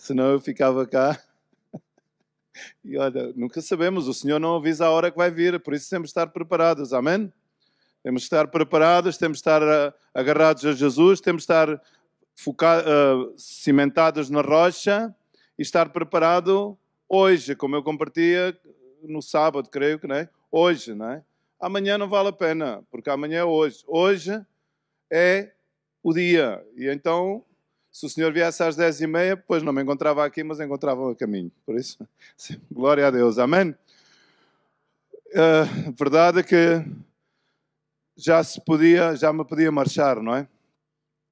senão eu ficava cá. E olha, nunca sabemos, o Senhor não avisa a hora que vai vir, por isso temos de estar preparados, amém? Temos de estar preparados, temos de estar agarrados a Jesus, temos de estar cimentados na rocha e estar preparado hoje, como eu compartilhei no sábado, creio que, não é? Hoje, não é? Amanhã não vale a pena, porque amanhã é hoje. Hoje é o dia. E então, se o Senhor viesse às 10h30, pois não me encontrava aqui, mas encontrava a caminho. Por isso, sim, glória a Deus. Amém? Verdade é que já me podia marchar, não é?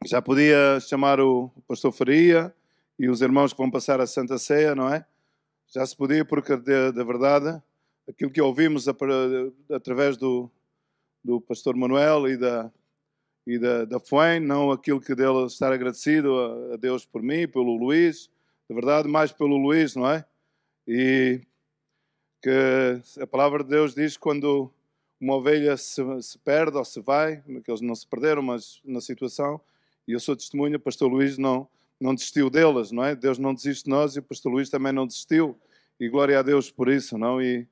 Já podia chamar o pastor Faria e os irmãos que vão passar a Santa Ceia, não é? Já se podia, porque, da verdade, aquilo que ouvimos através do pastor Manuel e da FUEM, não aquilo que dele estar agradecido a Deus por mim, pelo Luís, de verdade, mais pelo Luís, não é? E que a palavra de Deus diz que quando uma ovelha se perde ou se vai, que eles não se perderam, mas na situação, e eu sou testemunha, o pastor Luís não desistiu delas, não é? Deus não desiste de nós e o pastor Luís também não desistiu. E glória a Deus por isso, não? E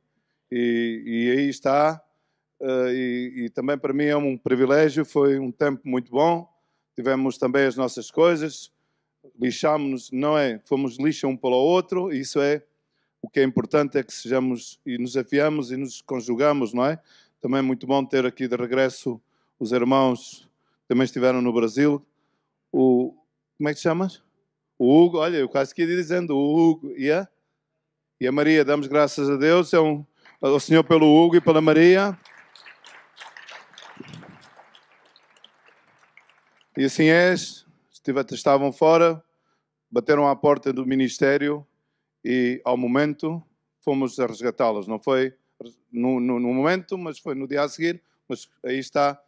aí está. E também para mim é um privilégio, foi um tempo muito bom. Tivemos também as nossas coisas, lixámos-nos, não é? Fomos lixa um para o outro, e isso é o que é importante, é que sejamos e nos afiamos e nos conjugamos, não é? Também é muito bom ter aqui de regresso os irmãos que também estiveram no Brasil. Como é que te chamas? O Hugo, olha, eu quase que ia dizendo, o Hugo e a Maria, damos graças a Deus, ao Senhor pelo Hugo e pela Maria. E assim estavam fora, bateram à porta do ministério e, ao momento, fomos a resgatá-los. Não foi no momento, mas foi no dia a seguir. Mas aí está,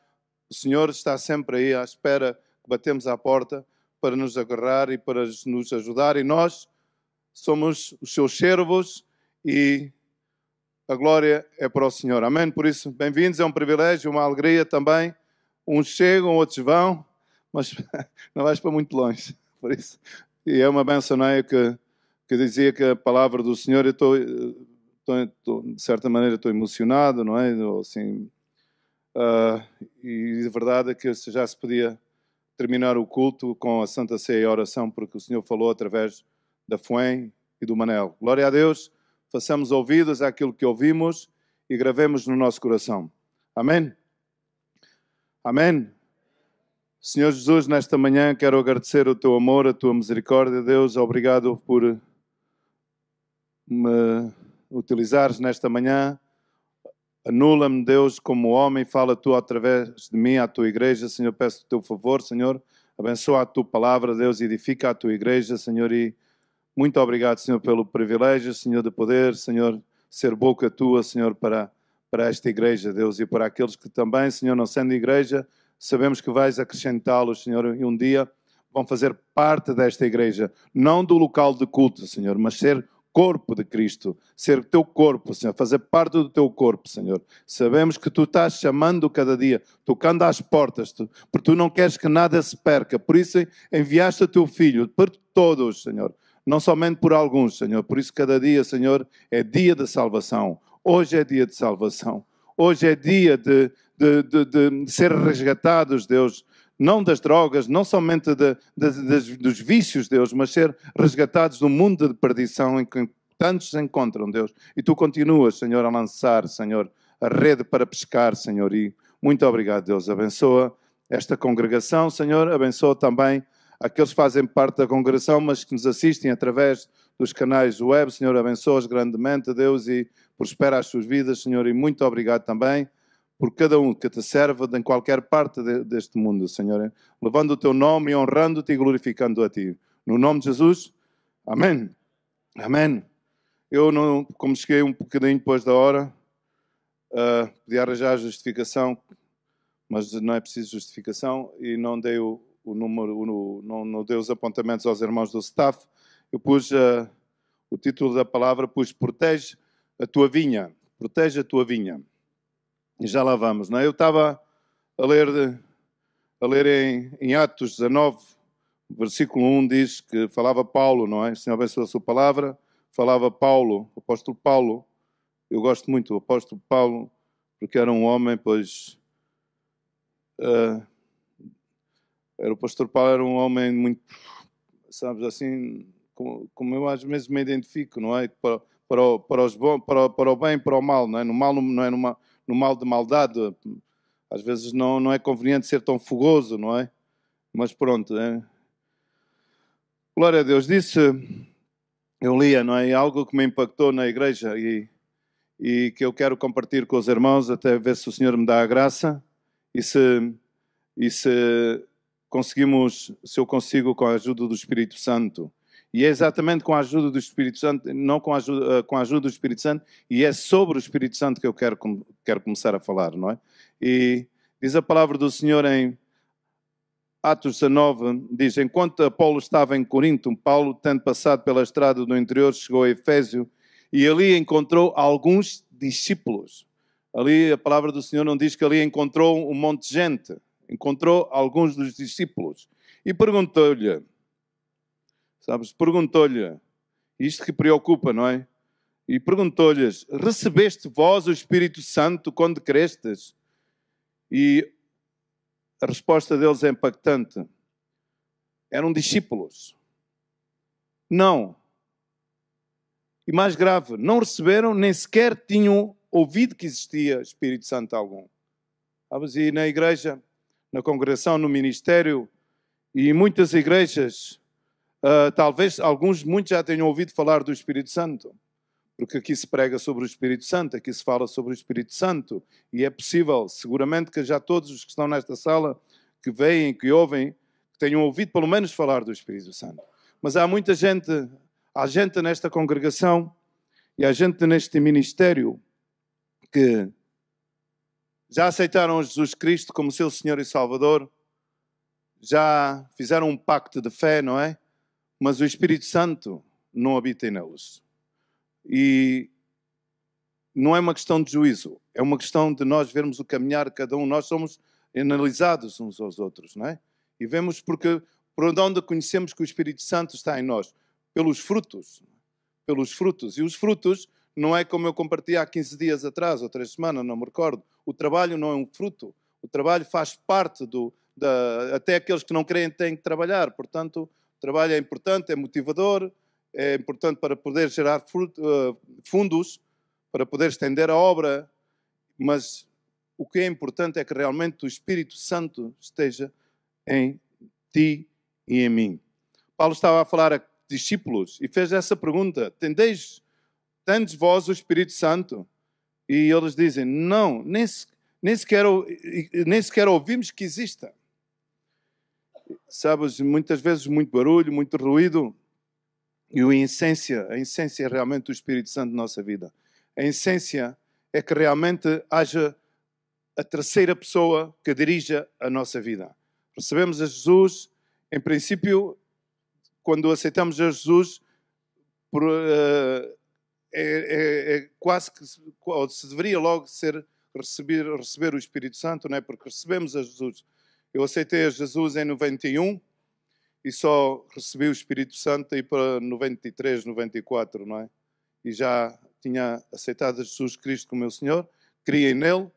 o Senhor está sempre aí à espera que batemos à porta para nos agarrar e para nos ajudar. E nós somos os seus servos e a glória é para o Senhor. Amém? Por isso, bem-vindos, é um privilégio, uma alegria também. Uns chegam, outros vão, mas não vais para muito longe. Por isso, e é uma bênção, não é? Que dizia que a palavra do Senhor, eu estou de certa maneira, estou emocionado, não é? Assim, e de verdade é que já se podia terminar o culto com a Santa Ceia e a oração, porque o Senhor falou através da FUEM e do Manel. Glória a Deus, façamos ouvidos àquilo que ouvimos e gravemos no nosso coração. Amém? Amém? Senhor Jesus, nesta manhã quero agradecer o teu amor, a tua misericórdia, Deus. Obrigado por me utilizares nesta manhã. Anula-me, Deus, como homem, fala tu através de mim à tua igreja, Senhor, peço o teu favor, Senhor, abençoa a tua palavra, Deus, edifica a tua igreja, Senhor, e muito obrigado, Senhor, pelo privilégio, Senhor, de poder, Senhor, ser boca tua, Senhor, para esta igreja, Deus, e para aqueles que também, Senhor, não sendo igreja, sabemos que vais acrescentá-los, Senhor, e um dia vão fazer parte desta igreja, não do local de culto, Senhor, mas ser corpo de Cristo, ser teu corpo, Senhor, fazer parte do teu corpo, Senhor. Sabemos que tu estás chamando cada dia, tocando às portas, porque tu não queres que nada se perca, por isso enviaste o teu Filho, por todos, Senhor, não somente por alguns, Senhor, por isso cada dia, Senhor, é dia de salvação. Hoje é dia de salvação. Hoje é dia de ser resgatados, Deus, não das drogas, não somente dos vícios, Deus, mas ser resgatados do mundo de perdição em que tantos se encontram, Deus. E tu continuas, Senhor, a lançar, Senhor, a rede para pescar, Senhor. E muito obrigado, Deus. Abençoa esta congregação, Senhor. Abençoa também aqueles que fazem parte da congregação, mas que nos assistem através dos canais web, Senhor. Abençoa-os grandemente, Deus, e prospera as suas vidas, Senhor. E muito obrigado também por cada um que te serve em qualquer parte deste mundo, Senhor, levando o teu nome, honrando-te e glorificando a ti. No nome de Jesus, amém. Amém. Eu, não, como cheguei um bocadinho depois da hora, podia arranjar a justificação, mas não é preciso justificação, e não dei o número, não dei os apontamentos aos irmãos do staff. Eu pus o título da palavra, pus protege a tua vinha. Protege a tua vinha. E já lá vamos, não é? Eu estava a ler em Atos 19, Versículo 1 diz que falava Paulo, não é? O Senhor abençoe a sua palavra. Falava Paulo, o apóstolo Paulo. Eu gosto muito do apóstolo Paulo, porque era um homem, pois... o pastor Paulo era um homem muito, sabes, assim, como eu às vezes me identifico, não é? Para o bem e para o mal, não é? No mal, não é no mal de maldade. Às vezes não é conveniente ser tão fogoso, não é? Mas pronto, é. Glória a Deus. Eu lia, não é? Algo que me impactou na igreja e que eu quero compartilhar com os irmãos, até ver se o Senhor me dá a graça e se conseguimos, se eu consigo com a ajuda do Espírito Santo. E é exatamente com a ajuda do Espírito Santo, não com a ajuda do Espírito Santo, e é sobre o Espírito Santo que eu quero começar a falar, não é? E diz a palavra do Senhor em Atos 19, diz: enquanto Apolo estava em Corinto, Paulo, tendo passado pela estrada do interior, chegou a Efésio e ali encontrou alguns discípulos. Ali a palavra do Senhor não diz que ali encontrou um monte de gente. Encontrou alguns dos discípulos e perguntou-lhe, isto que preocupa, não é? E perguntou-lhes: recebeste vós o Espírito Santo quando crestes? E a resposta deles é impactante. Eram discípulos. Não. E mais grave, não receberam, nem sequer tinham ouvido que existia Espírito Santo algum. E na igreja, na congregação, no ministério e em muitas igrejas, talvez muitos já tenham ouvido falar do Espírito Santo, porque aqui se prega sobre o Espírito Santo, aqui se fala sobre o Espírito Santo, e é possível, seguramente, que já todos os que estão nesta sala, que veem, que ouvem, tenham ouvido pelo menos falar do Espírito Santo. Mas há muita gente, há gente nesta congregação e há gente neste ministério que já aceitaram Jesus Cristo como seu Senhor e Salvador, já fizeram um pacto de fé, não é? Mas o Espírito Santo não habita neles. E não é uma questão de juízo, é uma questão de nós vermos o caminhar de cada um. Nós somos analisados uns aos outros, não é? E vemos por onde conhecemos que o Espírito Santo está em nós? Pelos frutos. Pelos frutos. E os frutos não é como eu compartilhei há 15 dias atrás, ou 3 semanas, não me recordo. O trabalho não é um fruto. O trabalho faz parte até aqueles que não creem têm que trabalhar. Portanto, o trabalho é importante, é motivador, é importante para poder gerar fundos, para poder estender a obra, mas o que é importante é que realmente o Espírito Santo esteja em ti e em mim. Paulo estava a falar a discípulos e fez essa pergunta: tendes vós o Espírito Santo? E eles dizem: não, nem sequer ouvimos que exista. Sabes, muitas vezes muito barulho, muito ruído. E a essência é realmente o Espírito Santo na nossa vida. A essência é que realmente haja a terceira pessoa que dirija a nossa vida. Recebemos a Jesus, em princípio, quando aceitamos a Jesus, quase que se deveria logo receber o Espírito Santo, não é? Porque recebemos a Jesus. Eu aceitei a Jesus em 91 e só recebi o Espírito Santo aí para 93, 94, não é? E já tinha aceitado a Jesus Cristo como meu Senhor, criei nele,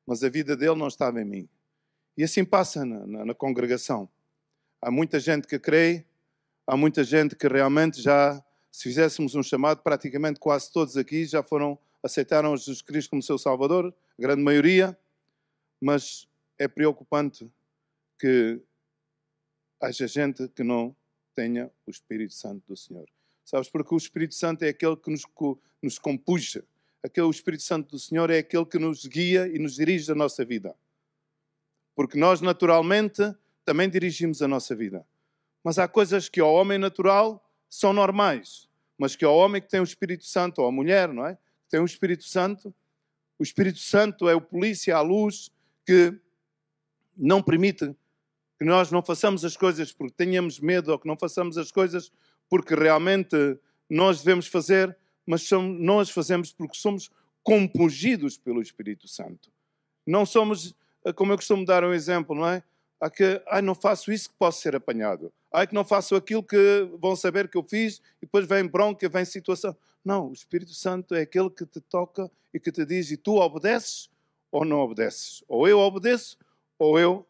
mas a vida dele não estava em mim. E assim passa na congregação. Há muita gente que crê, há muita gente que realmente já, se fizéssemos um chamado, praticamente quase todos aqui já aceitaram Jesus Cristo como seu Salvador, a grande maioria, mas é preocupante que haja gente que não tenha o Espírito Santo do Senhor. Sabes, porque o Espírito Santo é aquele que nos compuja. O Espírito Santo do Senhor é aquele que nos guia e nos dirige a nossa vida. Porque nós, naturalmente, também dirigimos a nossa vida. Mas há coisas que ao homem natural são normais, mas que ao homem que tem o Espírito Santo, ou à mulher, não é? Que tem o Espírito Santo é o polícia à luz que não permite que nós não façamos as coisas porque tenhamos medo, ou que não façamos as coisas porque realmente nós devemos fazer, mas nós fazemos porque somos compungidos pelo Espírito Santo. Não somos, como eu costumo dar um exemplo, não é? Não faço isso que posso ser apanhado. Ai, que não faço aquilo que vão saber que eu fiz, e depois vem bronca, vem situação. Não, o Espírito Santo é aquele que te toca e que te diz, e tu obedeces ou não obedeces. Ou eu obedeço, ou eu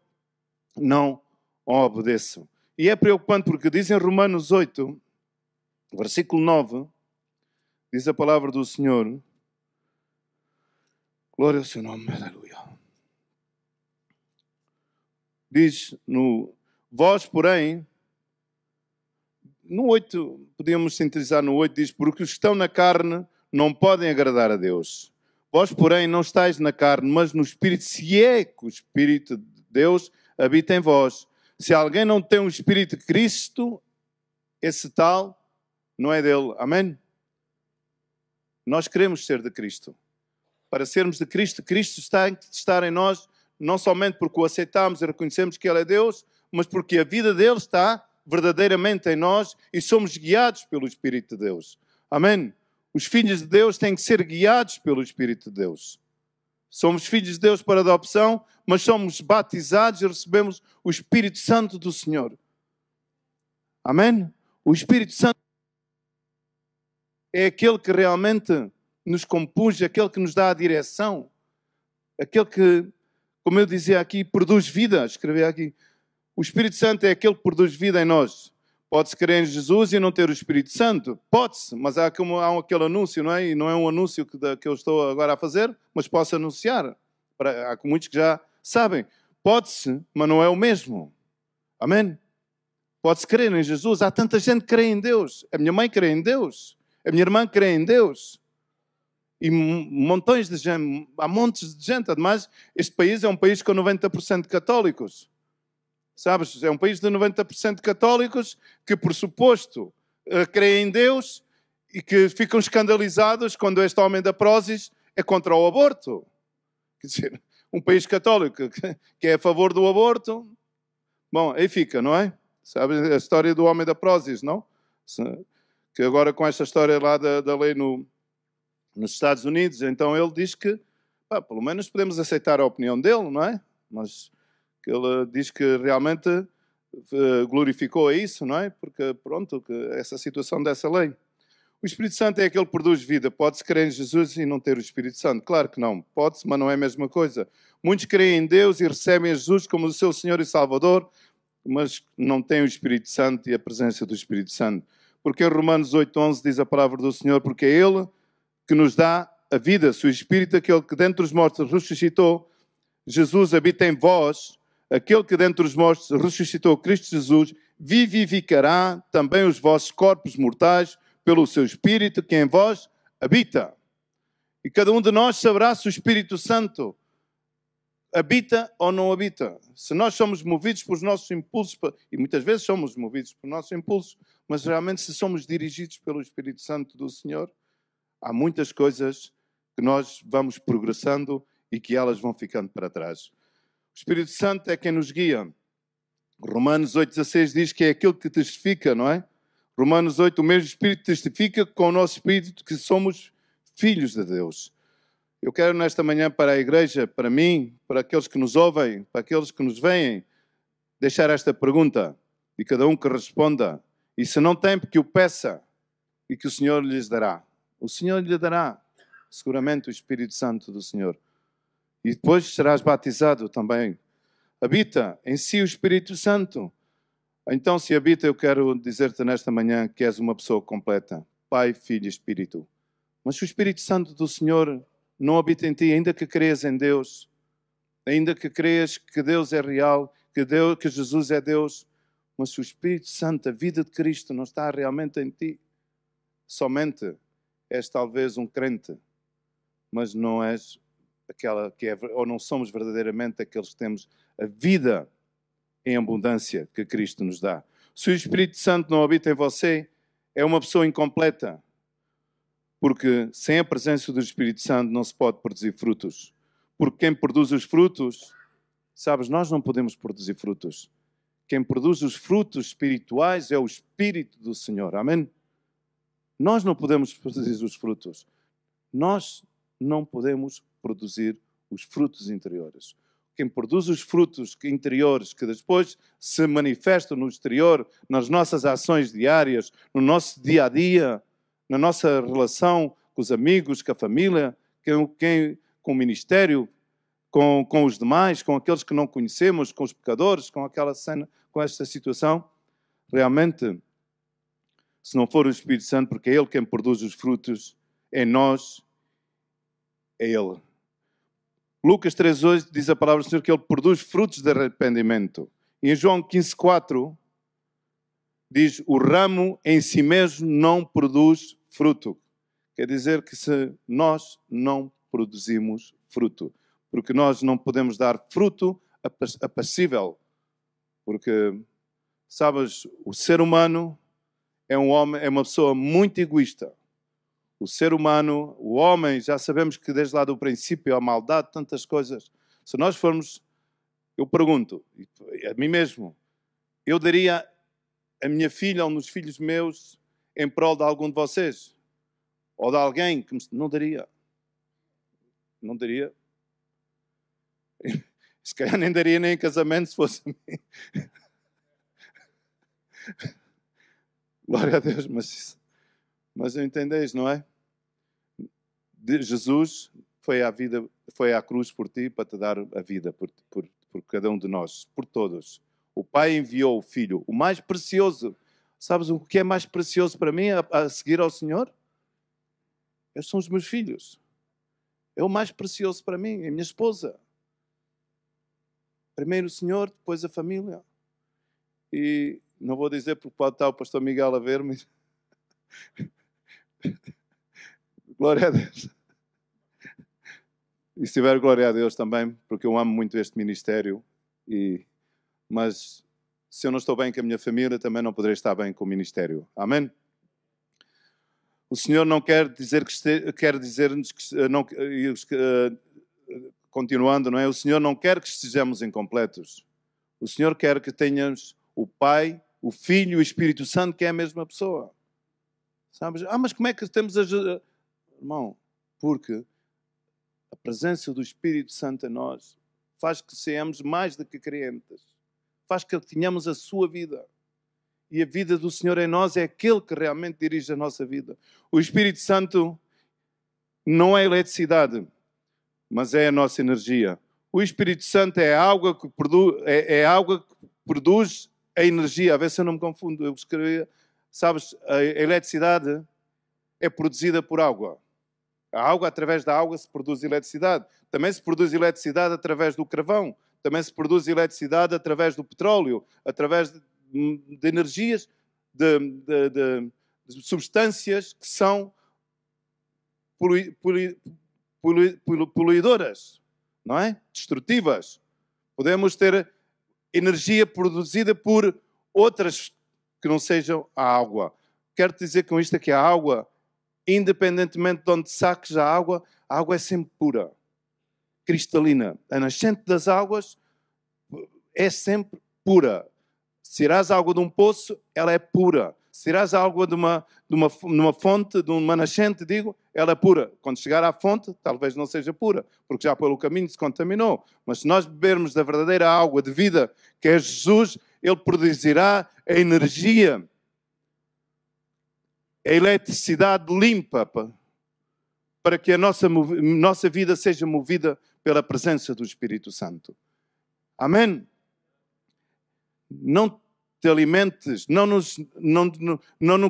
não obedeço. E é preocupante porque diz em Romanos 8, versículo 9, diz a palavra do Senhor, glória ao seu nome, aleluia. Diz vós, porém, no 8, podíamos sintetizar no 8, diz, porque os que estão na carne não podem agradar a Deus. Vós, porém, não estáis na carne, mas no Espírito, se é que o Espírito de Deus habita em vós. Se alguém não tem o Espírito de Cristo, esse tal não é dele. Amém? Nós queremos ser de Cristo. Para sermos de Cristo, Cristo está em estar em nós, não somente porque o aceitamos e reconhecemos que Ele é Deus, mas porque a vida dele está verdadeiramente em nós e somos guiados pelo Espírito de Deus. Amém? Os filhos de Deus têm que ser guiados pelo Espírito de Deus. Somos filhos de Deus por adoção, mas somos batizados e recebemos o Espírito Santo do Senhor. Amém? O Espírito Santo é aquele que realmente nos compunge, aquele que nos dá a direção, aquele que, como eu dizia aqui, produz vida. Escrevi aqui. O Espírito Santo é aquele que produz vida em nós. Pode-se crer em Jesus e não ter o Espírito Santo? Pode-se, mas há aquele anúncio, não é? E não é um anúncio que eu estou agora a fazer, mas posso anunciar. Há muitos que já sabem. Pode-se, mas não é o mesmo. Amém? Pode-se crer em Jesus. Há tanta gente que crê em Deus. A minha mãe crê em Deus. A minha irmã crê em Deus. E montões de gente, há montes de gente. Ademais, este país é um país com 90% de católicos. Sabes, é um país de 90% de católicos que, por suposto, creem em Deus e que ficam escandalizados quando este homem da Prozis é contra o aborto. Quer dizer, um país católico que é a favor do aborto. Bom, aí fica, não é? Sabe a história do homem da Prozis, não? Que agora com esta história lá da lei nos Estados Unidos, então ele diz que, pelo menos podemos aceitar a opinião dele, não é? Mas que ele diz que realmente glorificou a isso, não é? Porque, pronto, que essa situação dessa lei. O Espírito Santo é aquele que produz vida. Pode-se crer em Jesus e não ter o Espírito Santo? Claro que não. Pode-se, mas não é a mesma coisa. Muitos creem em Deus e recebem a Jesus como o seu Senhor e Salvador, mas não têm o Espírito Santo e a presença do Espírito Santo. Porque em Romanos 8:11 diz a palavra do Senhor, porque é Ele que nos dá a vida. Se o Espírito, aquele que dentre os mortos ressuscitou, Jesus habita em vós, aquele que dentre os mortos ressuscitou Cristo Jesus, vivificará também os vossos corpos mortais pelo seu Espírito que em vós habita. E cada um de nós saberá se o Espírito Santo habita ou não habita. Se nós somos movidos pelos nossos impulsos, e muitas vezes somos movidos pelos nossos impulsos, mas realmente se somos dirigidos pelo Espírito Santo do Senhor, há muitas coisas que nós vamos progressando e que elas vão ficando para trás. O Espírito Santo é quem nos guia. Romanos 8:16 diz que é aquele que testifica, não é? Romanos 8, o mesmo Espírito testifica com o nosso Espírito que somos filhos de Deus. Eu quero nesta manhã para a igreja, para mim, para aqueles que nos ouvem, para aqueles que nos veem, deixar esta pergunta e cada um que responda. E se não tem, que o peça e que o Senhor lhes dará. O Senhor lhe dará seguramente o Espírito Santo do Senhor. E depois serás batizado também. Habita em si o Espírito Santo. Então, se habita, eu quero dizer-te nesta manhã que és uma pessoa completa. Pai, Filho e Espírito. Mas se o Espírito Santo do Senhor não habita em ti, ainda que creias em Deus, ainda que creias que Deus é real, que Jesus é Deus, mas se o Espírito Santo, a vida de Cristo, não está realmente em ti, somente és talvez um crente, mas não és aquela que é, ou não somos verdadeiramente aqueles que temos a vida em abundância que Cristo nos dá. Se o Espírito Santo não habita em você, é uma pessoa incompleta. Porque sem a presença do Espírito Santo não se pode produzir frutos. Porque quem produz os frutos, sabes, nós não podemos produzir frutos. Quem produz os frutos espirituais é o Espírito do Senhor. Amém? Nós não podemos produzir os frutos. Nós não podemos produzir os frutos interiores. quem produz os frutos interiores que depois se manifestam no exterior, nas nossas ações diárias, no nosso dia a dia, na nossa relação com os amigos, com a família, com o ministério, com os demais, com aqueles que não conhecemos, com os pecadores, com aquela cena, com esta situação. Realmente, se não for o Espírito Santo, porque é Ele quem produz os frutos, em nós, é Ele. Lucas 3,8 diz a palavra do Senhor que Ele produz frutos de arrependimento. E em João 15,4 diz: o ramo em si mesmo não produz fruto. Quer dizer que se nós não produzimos fruto, porque nós não podemos dar fruto apacível. Porque, sabes, o ser humano é uma pessoa muito egoísta. O ser humano, o homem, já sabemos que desde lá do princípio há maldade, tantas coisas. Se nós formos, eu pergunto, a mim mesmo, eu daria a minha filha ou um dos filhos meus em prol de algum de vocês? Ou de alguém que não daria? Não daria? Se calhar nem daria nem em casamento se fosse a mim. Glória a Deus, mas entendeis, não é? Jesus foi à cruz por ti para te dar a vida, por cada um de nós, por todos. O Pai enviou o Filho, o mais precioso. Sabes o que é mais precioso para mim a seguir ao Senhor? Esses são os meus filhos. É o mais precioso para mim, é a minha esposa. Primeiro o Senhor, depois a família. E não vou dizer porque pode estar o pastor Miguel a ver-me. Glória a Deus. E se tiver glória a Deus também, porque eu amo muito este ministério. Mas se eu não estou bem com a minha família, também não poderei estar bem com o ministério. Amém? O Senhor não quer dizer quer dizer-nos que não, continuando, não é? O Senhor não quer que estejamos incompletos. O Senhor quer que tenhamos o Pai, o Filho e o Espírito Santo, que é a mesma pessoa. Sabes? Mas como é que temos a... Irmão, porque a presença do Espírito Santo em nós faz que sejamos mais do que crentes. Faz que tenhamos a sua vida. E a vida do Senhor em nós é aquele que realmente dirige a nossa vida. O Espírito Santo não é eletricidade, mas é a nossa energia. O Espírito Santo é a água que produz a energia. A ver se eu não me confundo. Eu escrevi, sabes, a eletricidade é produzida por água. A água, através da água, se produz eletricidade. Também se produz eletricidade através do carvão. Também se produz eletricidade através do petróleo, através de energias, de substâncias que são poluidoras, não é? Destrutivas. Podemos ter energia produzida por outras que não sejam a água. Quero dizer com isto que a água, independentemente de onde saques a água é sempre pura, cristalina. A nascente das águas é sempre pura. Se irás água de um poço, ela é pura. Se irás água de uma fonte, de uma nascente, ela é pura. Quando chegar à fonte, talvez não seja pura, porque já pelo caminho se contaminou. Mas se nós bebermos da verdadeira água de vida, que é Jesus, Ele produzirá a energia, a eletricidade limpa para que a nossa vida seja movida pela presença do Espírito Santo. Amém? Não te alimentes, não nos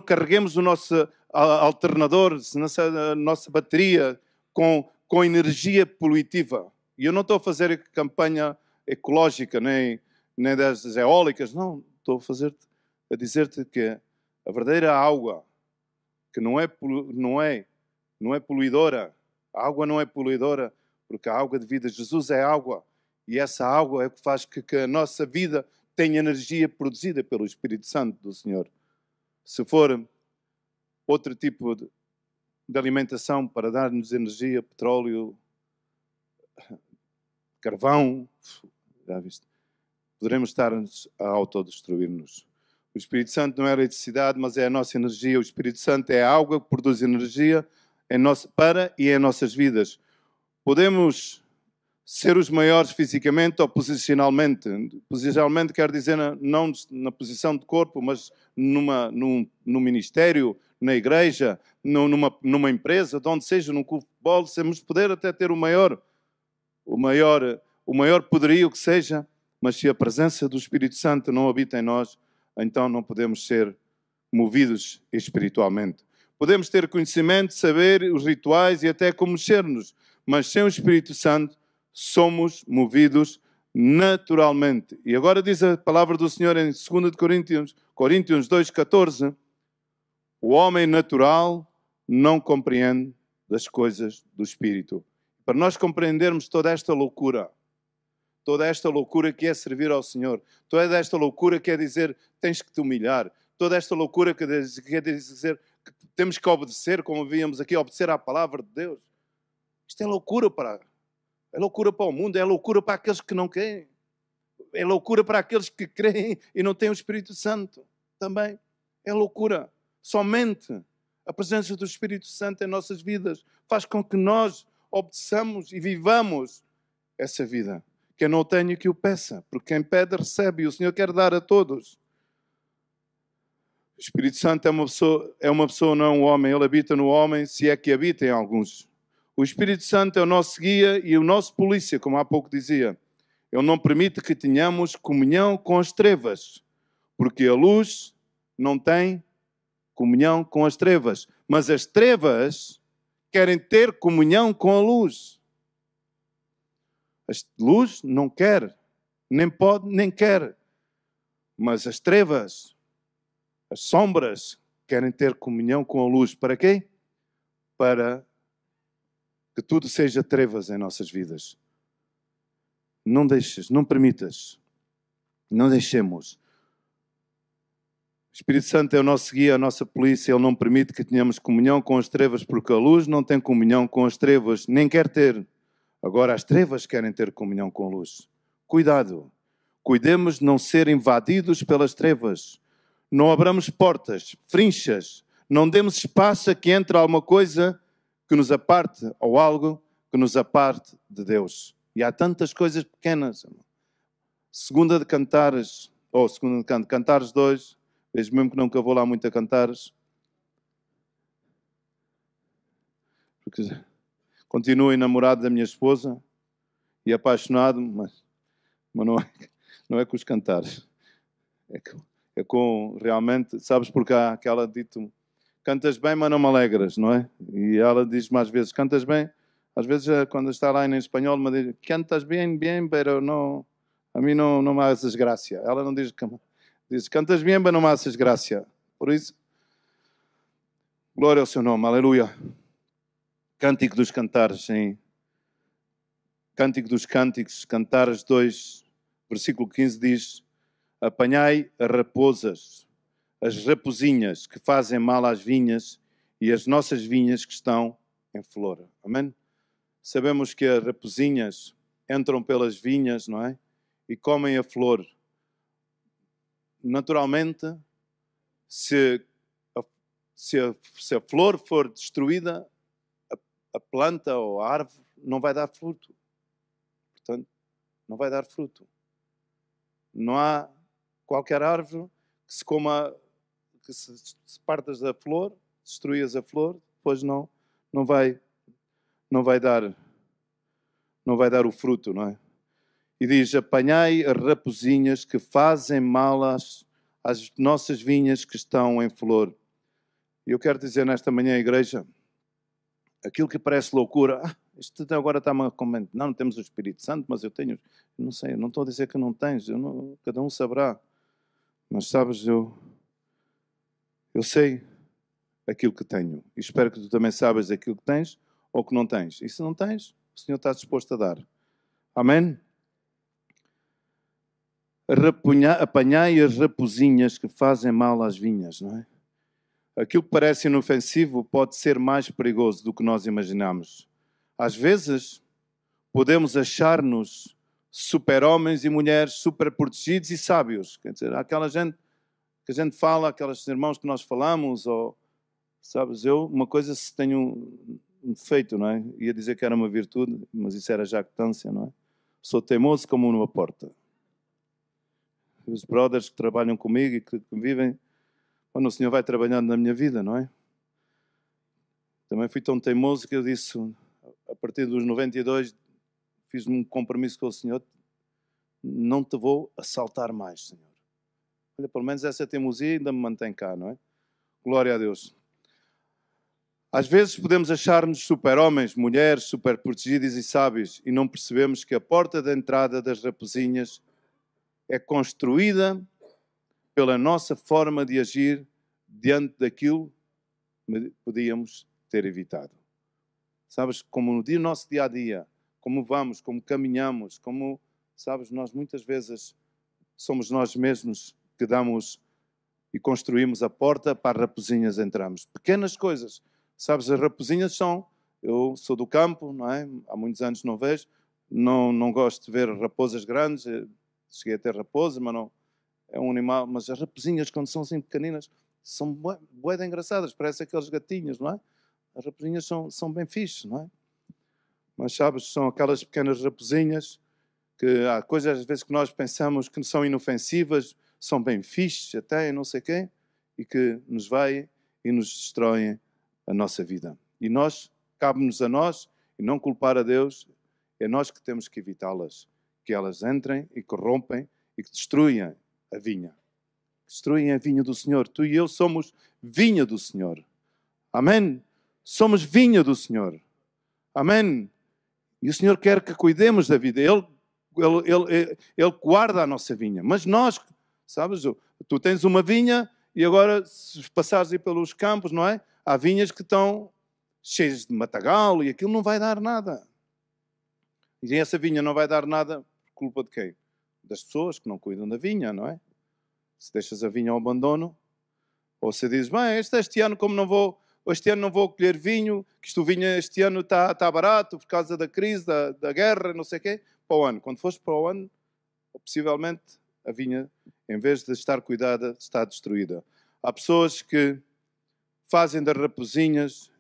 carreguemos o nosso alternador, a nossa bateria com energia polutiva. E eu não estou a fazer campanha ecológica, nem das eólicas, não. Estou a dizer-te que a verdadeira água, que não é poluidora, a água não é poluidora, porque a água de vida, Jesus é água, e essa água é o que faz que a nossa vida tenha energia produzida pelo Espírito Santo do Senhor. Se for outro tipo de alimentação para dar-nos energia, petróleo, carvão, já viste, poderemos estar a autodestruir-nos. O Espírito Santo não é eletricidade, mas é a nossa energia. O Espírito Santo é a água que produz energia para e em nossas vidas. ser os maiores fisicamente ou posicionalmente. Posicionalmente quer dizer não na posição de corpo, mas num ministério, na igreja, numa empresa, de onde seja, num clube de futebol, temos poder até ter o maior poderio que seja, mas se a presença do Espírito Santo não habita em nós, então não podemos ser movidos espiritualmente. Podemos ter conhecimento, saber os rituais e até como mexer-nos, mas sem o Espírito Santo somos movidos naturalmente. E agora diz a palavra do Senhor em 2 Coríntios 2,14: o homem natural não compreende das coisas do Espírito. Para nós compreendermos toda esta loucura que é servir ao Senhor, toda esta loucura que é dizer tens que te humilhar, toda esta loucura que quer dizer que temos que obedecer, como víamos aqui, obedecer à palavra de Deus. Isto é loucura para o mundo, é loucura para aqueles que não creem, é loucura para aqueles que creem e não têm o Espírito Santo também. É loucura. Somente a presença do Espírito Santo em nossas vidas faz com que nós obedeçamos e vivamos essa vida. Quem não tenha que o peça, porque quem pede recebe e o Senhor quer dar a todos. O Espírito Santo é uma pessoa, não é um homem. Ele habita no homem, se é que habita em alguns. O Espírito Santo é o nosso guia e o nosso polícia, como há pouco dizia. Ele não permite que tenhamos comunhão com as trevas, porque a luz não tem comunhão com as trevas, mas as trevas querem ter comunhão com a luz. A luz não quer, nem pode, nem quer. Mas as trevas, as sombras, querem ter comunhão com a luz. Para quê? Para que tudo seja trevas em nossas vidas. Não deixes, não permitas, não deixemos. O Espírito Santo é o nosso guia, a nossa polícia. Ele não permite que tenhamos comunhão com as trevas, porque a luz não tem comunhão com as trevas, nem quer ter. Agora as trevas querem ter comunhão com a luz. Cuidado. Cuidemos de não ser invadidos pelas trevas. Não abramos portas, frinchas. Não demos espaço a que entre alguma coisa que nos aparte, ou algo que nos aparte de Deus. E há tantas coisas pequenas. Segunda de Cantares, Cantares 2, vejo mesmo que nunca vou lá muito a Cantares. Porque continuo enamorado da minha esposa e apaixonado, mas não é com os cantares. É com realmente, sabes, porque há aquela dito, cantas bem, mas não me alegras, não é? E ela diz-me às vezes, cantas bem, às vezes quando está lá em espanhol, me diz, cantas bem, pero não, a mim não me haces gracia. Ela não diz, cantas bem, mas não me haces gracia. Por isso, glória ao seu nome, aleluia. Cântico dos Cantares, sim. Cântico dos Cânticos, Cantares 2, versículo 15 diz, apanhai as raposas, as raposinhas que fazem mal às vinhas e as nossas vinhas que estão em flor. Amém? Sabemos que as raposinhas entram pelas vinhas, não é? E comem a flor. Naturalmente, se a flor for destruída, a planta ou a árvore não vai dar fruto. Portanto, não vai dar fruto. Não há qualquer árvore que se coma, que se partas da flor, destruías a flor, depois não vai dar o fruto, não é? E diz, apanhai as raposinhas que fazem mal às nossas vinhas que estão em flor. E eu quero dizer nesta manhã, igreja, aquilo que parece loucura, isto agora está-me a comentar, não temos o Espírito Santo, mas eu tenho, não sei, não estou a dizer que não tens, cada um saberá. Mas sabes, eu sei aquilo que tenho. E espero que tu também saibas aquilo que tens ou que não tens. E se não tens, o Senhor está disposto a dar. Amém? Apanhai as raposinhas que fazem mal às vinhas, não é? Aquilo que parece inofensivo pode ser mais perigoso do que nós imaginamos. Às vezes, podemos achar-nos super-homens e mulheres super protegidos e sábios. Quer dizer, aquela gente que a gente fala, aqueles irmãos que nós falamos, ou, sabes, uma coisa se tenho um defeito, não é? Ia dizer que era uma virtude, mas isso era jactância, não é? Sou teimoso como uma porta. Os brothers que trabalham comigo e que vivem, quando o Senhor vai trabalhando na minha vida, não é? Também fui tão teimoso que eu disse, a partir dos 92, fiz um compromisso com o Senhor, não te vou assaltar mais, Senhor. Olha, pelo menos essa teimosia ainda me mantém cá, não é? Glória a Deus. Às vezes podemos achar-nos super-homens, mulheres, super protegidos e sábios e não percebemos que a porta de entrada das raposinhas é construída pela nossa forma de agir diante daquilo que podíamos ter evitado. Sabes, como no nosso dia-a-dia, como vamos, como caminhamos, como, sabes, nós muitas vezes somos nós mesmos que damos e construímos a porta para as raposinhas entrarmos. Pequenas coisas. Sabes, as raposinhas são... Eu sou do campo, não é? Há muitos anos não vejo. Não gosto de ver raposas grandes. Cheguei a ter raposas, mas não... É um animal... Mas as raposinhas, quando são assim pequeninas, são bué de engraçadas. Parecem aqueles gatinhos, não é? As raposinhas são bem fixes, não é? Mas, sabes, são aquelas pequenas raposinhas que há coisas, às vezes, que nós pensamos que são inofensivas, são bem fixes até, não sei quê, e que nos vai e nos destroem a nossa vida. E nós, cabe-nos a nós, e não culpar a Deus, é nós que temos que evitá-las. Que elas entrem e corrompem e que destruam a vinha. Destruem a vinha do Senhor. Tu e eu somos vinha do Senhor. Amém? Somos vinha do Senhor. Amém? E o Senhor quer que cuidemos da vida. Ele guarda a nossa vinha. Mas nós, sabes, tu tens uma vinha e agora, se passares aí pelos campos, não é? Há vinhas que estão cheias de matagal e aquilo não vai dar nada. E essa vinha não vai dar nada por culpa de quem? Das pessoas que não cuidam da vinha, não é? Se deixas a vinha ao abandono, ou se dizes, bem, este ano como não vou... Este ano não vou colher vinho, que isto vinho este ano está barato por causa da crise, da guerra, não sei o quê. Para o ano. Quando fores para o ano, possivelmente a vinha, em vez de estar cuidada, está destruída. Há pessoas que fazem das raposinhas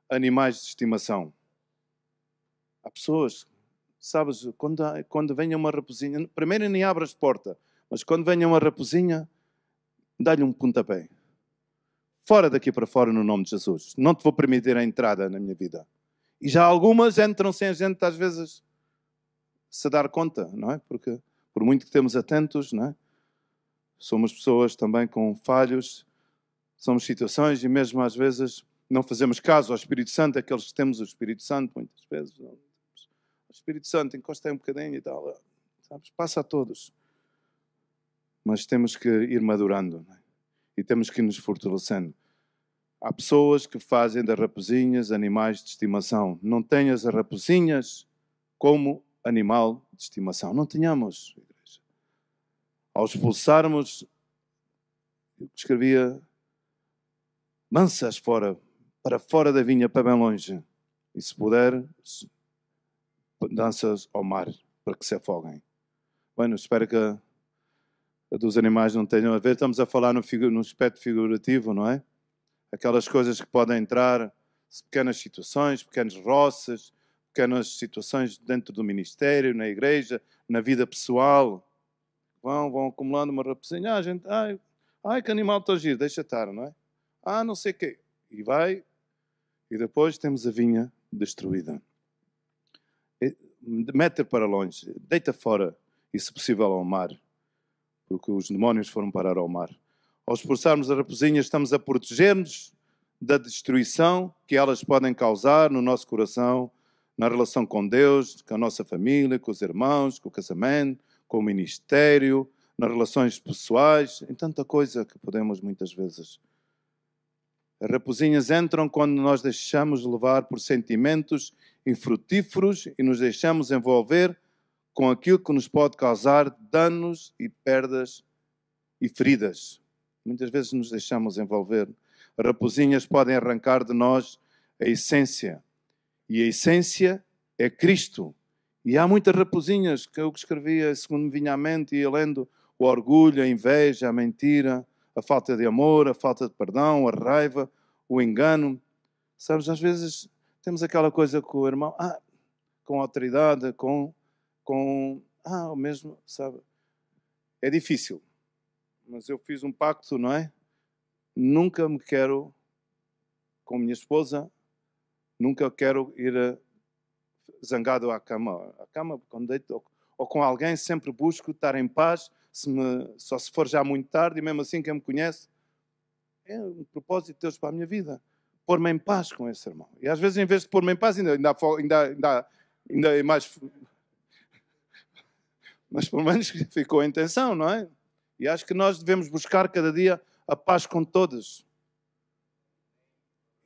animais de estimação. Há pessoas, sabes, quando venha uma raposinha, primeiro nem abras porta, mas quando venha uma raposinha, dá-lhe um pontapé. Fora daqui para fora, no nome de Jesus. Não te vou permitir a entrada na minha vida. E já algumas entram sem a gente, às vezes, se dar conta, não é? Porque, por muito que estemos atentos, não é? Somos pessoas também com falhos, somos situações e mesmo às vezes não fazemos caso ao Espírito Santo, aqueles que temos o Espírito Santo, muitas vezes. O Espírito Santo encosta um bocadinho e tal, sabes? Passa a todos. Mas temos que ir madurando, não é? E temos que ir nos fortalecendo. Há pessoas que fazem das raposinhas animais de estimação. Não tenhas as raposinhas como animal de estimação. Não tenhamos, igreja. Ao expulsarmos, eu escrevia, lança-as fora, para fora da vinha, para bem longe. E se puder, lança-as ao mar, para que se afoguem. Bueno, espero que dos animais não tenham a ver. Estamos a falar no aspecto figurativo, não é? Aquelas coisas que podem entrar, pequenas situações, pequenos roças, pequenas situações dentro do ministério, na igreja, na vida pessoal. Vão acumulando uma raposinha. A gente, ai, que animal tão giro, deixa estar, não é? Não sei o quê. E vai, e depois temos a vinha destruída. Mete para longe, deita fora, e se possível ao mar. Porque os demónios foram parar ao mar. Ao expulsarmos as raposinhas, estamos a proteger-nos da destruição que elas podem causar no nosso coração, na relação com Deus, com a nossa família, com os irmãos, com o casamento, com o ministério, nas relações pessoais, em tanta coisa que podemos muitas vezes. As raposinhas entram quando nós deixamos levar por sentimentos infrutíferos e nos deixamos envolver com aquilo que nos pode causar danos e perdas e feridas. Muitas vezes nos deixamos envolver. As raposinhas podem arrancar de nós a essência. E a essência é Cristo. E há muitas raposinhas que eu escrevia, segundo me vinha à mente, ia lendo o orgulho, a inveja, a mentira, a falta de amor, a falta de perdão, a raiva, o engano. Sabes, às vezes temos aquela coisa com o irmão, com autoridade, o mesmo, sabe? É difícil, mas eu fiz um pacto, não é? Nunca me quero, com minha esposa, nunca quero ir zangado à cama. À cama, quando deito, ou com alguém, sempre busco estar em paz, só se for já muito tarde, e mesmo assim quem me conhece, é um propósito de Deus para a minha vida. Pôr-me em paz com esse irmão. E às vezes, em vez de pôr-me em paz, ainda é mais... Mas pelo menos ficou a intenção, não é? E acho que nós devemos buscar cada dia a paz com todos.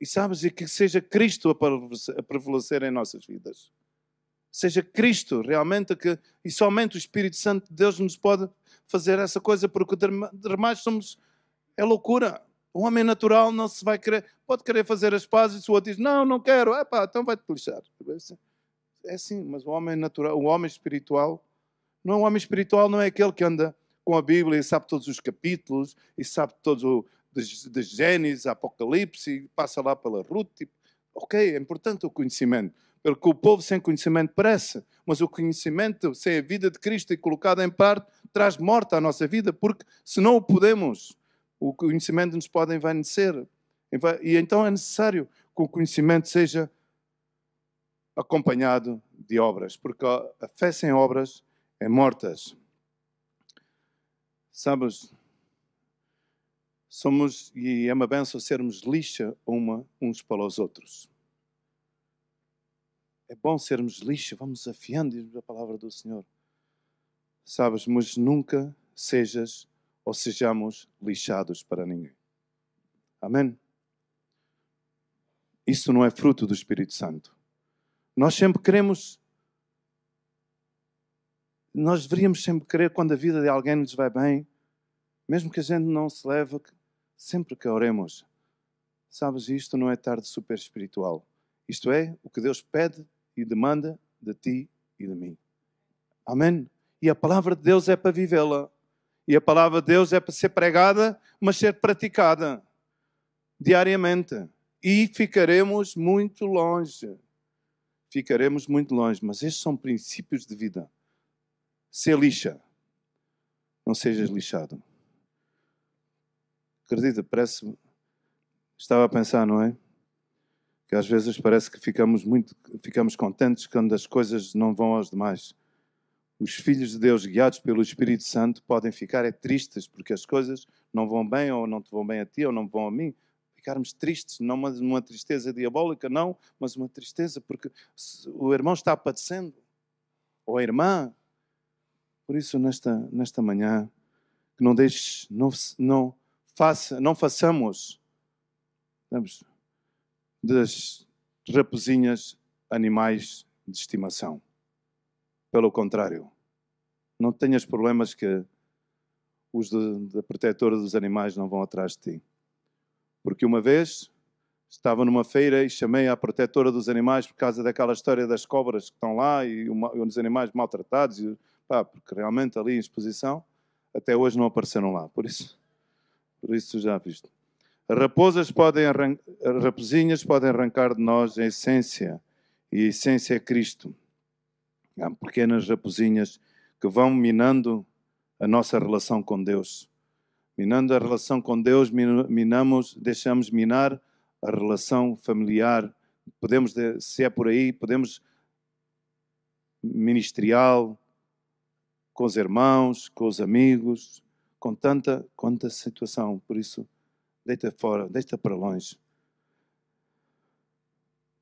E sabes, e que seja Cristo a prevalecer em nossas vidas. Seja Cristo realmente e somente o Espírito Santo de Deus nos pode fazer essa coisa, porque o demais é loucura. O homem natural não se vai querer, pode querer fazer as pazes e o outro diz, não quero, então vai-te lixar. É assim, mas o homem natural, o homem espiritual, o homem espiritual não é aquele que anda com a Bíblia e sabe todos os capítulos e sabe todos de Gênesis, Apocalipse e passa lá pela Ruth. Ok, é importante o conhecimento, porque o povo sem conhecimento perece, mas o conhecimento sem a vida de Cristo e colocado em parte traz morte à nossa vida, porque se não o podemos, o conhecimento nos pode envanecer. E então é necessário que o conhecimento seja acompanhado de obras, porque a fé sem obras é mortas. Sabes, e é uma bênção sermos lixa uns para os outros. É bom sermos lixa, vamos afiando, diz a palavra do Senhor. Sabes, mas nunca sejamos lixados para ninguém. Amém? Isso não é fruto do Espírito Santo. Nós deveríamos sempre querer, quando a vida de alguém nos vai bem, mesmo que a gente não se leve, sempre que oremos. Sabes, isto não é tarde super espiritual. Isto é o que Deus pede e demanda de ti e de mim. Amém? E a palavra de Deus é para vivê-la. E a palavra de Deus é para ser pregada, mas ser praticada diariamente. E ficaremos muito longe. Ficaremos muito longe. Mas estes são princípios de vida. Ser lixa. Não sejas lixado. Acredita, estava a pensar, não é? Que às vezes parece que ficamos contentes quando as coisas não vão aos demais. Os filhos de Deus guiados pelo Espírito Santo podem ficar tristes porque as coisas não vão bem, ou não te vão bem a ti, ou não vão a mim. Ficarmos tristes, não uma tristeza diabólica, não, mas uma tristeza porque o irmão está padecendo, ou a irmã. Por isso, nesta manhã, que não façamos, sabes, das raposinhas animais de estimação. Pelo contrário, não tenhas problemas que os da protetora dos animais não vão atrás de ti. Porque uma vez estava numa feira e chamei à protetora dos animais por causa daquela história das cobras que estão lá e os animais maltratados, porque realmente ali em exposição, até hoje não apareceram lá. Por isso já viste. Raposinhas podem arrancar de nós a essência, e a essência é Cristo. Há pequenas raposinhas que vão minando a nossa relação com Deus. Minando a relação com Deus, deixamos minar a relação familiar. Se é por aí, podemos ministerial, com os irmãos, com os amigos, com tanta situação. Por isso, deita fora, deita para longe.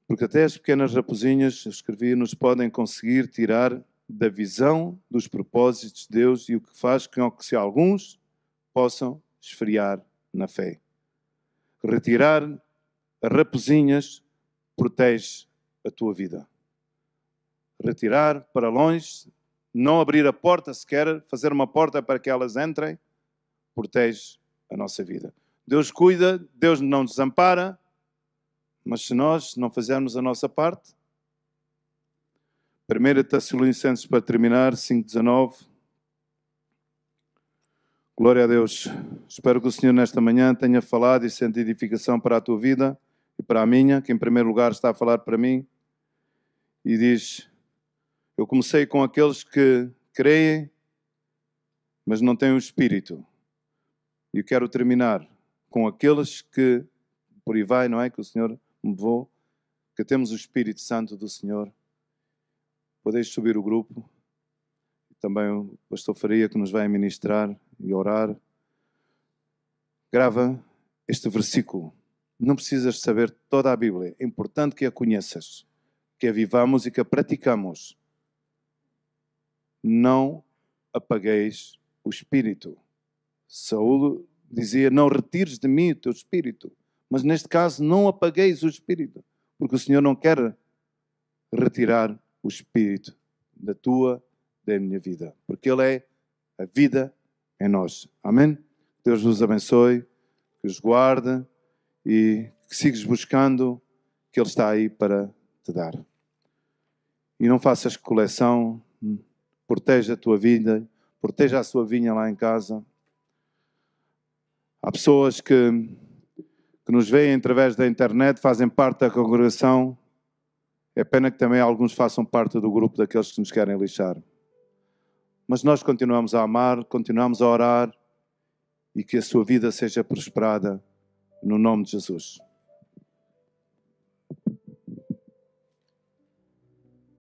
Porque até as pequenas raposinhas, eu escrevi, nos podem conseguir tirar da visão dos propósitos de Deus e o que faz com que se alguns possam esfriar na fé. Retirar as raposinhas protege a tua vida. Retirar para longe, não abrir a porta sequer, fazer uma porta para que elas entrem, protege a nossa vida. Deus cuida, Deus não desampara, mas se nós não fizermos a nossa parte, 1 Tessalonicenses, para terminar, 5:19. Glória a Deus. Espero que o Senhor nesta manhã tenha falado e sente edificação para a tua vida e para a minha, que em primeiro lugar está a falar para mim, e diz: eu comecei com aqueles que creem, mas não têm o Espírito. E eu quero terminar com aqueles que, por aí vai, não é? Que o Senhor me levou, que temos o Espírito Santo do Senhor. Podeis subir o grupo. Também o pastor Faria, que nos vai ministrar e orar. Grava este versículo. Não precisas saber toda a Bíblia. É importante que a conheças, que a vivamos e que a praticamos. Não apagueis o Espírito. Saúl dizia: não retires de mim o teu Espírito. Mas neste caso, não apagueis o Espírito, porque o Senhor não quer retirar o Espírito da minha vida, porque Ele é a vida em nós. Amém? Deus vos abençoe, que os guarde e que sigas buscando, que Ele está aí para te dar. E não faças coleção, proteja a tua vida, proteja a sua vinha lá em casa. Há pessoas que nos veem através da internet, fazem parte da congregação. É pena que também alguns façam parte do grupo daqueles que nos querem lixar. Mas nós continuamos a amar, continuamos a orar e que a sua vida seja prosperada no nome de Jesus.